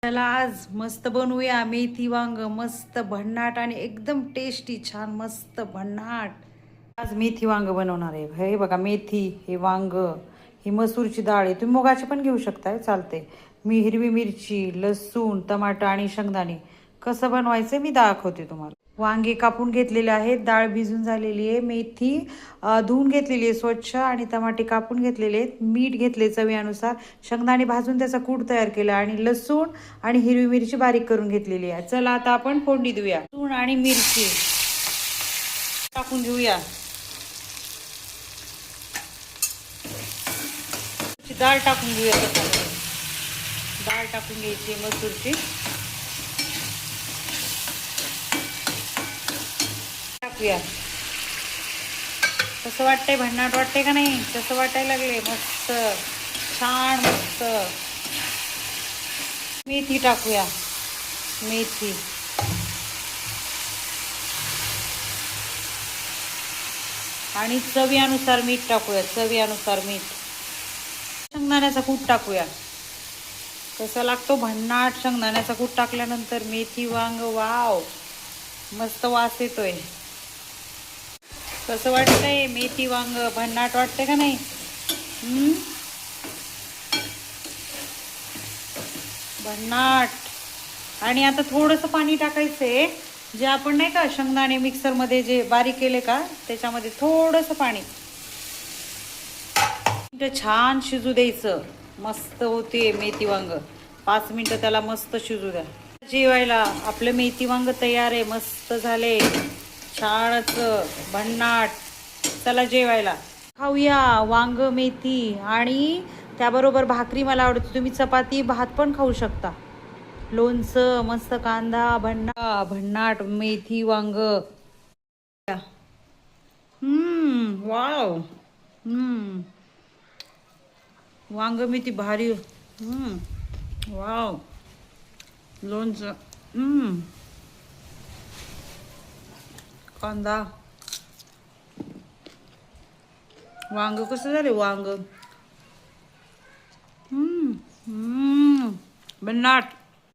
चला आज मस्त बनवूया मेथी वांग, मस्त भन्नाट आणि एकदम टेस्टी, छान मस्त भन्नाट. आज मेथी वांग बनवणार आहे. हे बघा, मेथी, हे वांग, ही मसूरची डाळ आहे. तुम्ही मुगाची पण घेऊ शकताय, चालते. मी हिरवी मिरची, लसूण, टमाटर आणि शेंगदाणे कसं बनवायचं मी दाखवते तुम्हाला. वांगे कापून घेतलेले आहेत, डाळ भिजून झालेली आहे, मेथी धुवून घेतलेली आहे स्वच्छ आणि टमाटे कापून घेतलेले आहेत, मीठ घेतले चवीनुसार, शेंगदाणे भाजून त्याचा कूट तयार केला आणि लसूण आणि हिरवी मिरची बारीक करून घेतलेली आहे. चला आता आपण फोडणी देऊया. लसूण आणि मिरची टाकून घेऊया. डाळ टाकून घेऊया. डाळ टाकून घ्यायची मसूरची. टाकूया. कसं वाटतंय? भन्नाट वाटतंय का नाही? कसं वाटायला लागले? मस्त, छान, मस्त. मेथी टाकूया. मेथी आणि चवीनुसार मीठ टाकूया. चवीनुसार मीठ. शेंगदाण्याचा कूट टाकूया. कसा लागतो भन्नाट शेंगदाण्याचा कूट टाकल्यानंतर मेथी वांग. वाव, मस्त वास येतोय. कसं वाटतंय मेथी वांग? भन्नाट वाटतंय का नाही? भन्नाट. आणि आता थोडंसं पाणी टाकायचंय, जे आपण नाही का शेंगदाणे मिक्सरमध्ये जे बारीक केले का, त्याच्यामध्ये थोडंसं पाणी. छान शिजू द्यायचं. मस्त होते मेथी वांग. 5 मिनिटं त्याला मस्त शिजू द्या. जेवायला आपलं मेथी वांग तयार आहे. मस्त झाले, छानच भन्नाट. चला जेवायला खाऊया वांग मेथी. आणि त्याबरोबर भाकरी मला आवडते. तुम्ही चपाती भात पण खाऊ शकता. लोणचं, मस्त कांदा, भन्नाट मेथी वांग. वाव. वांग मेथी भारी. वाव. लोणचं. कांदा. वांग कसं झाले वांग? भन्नाट.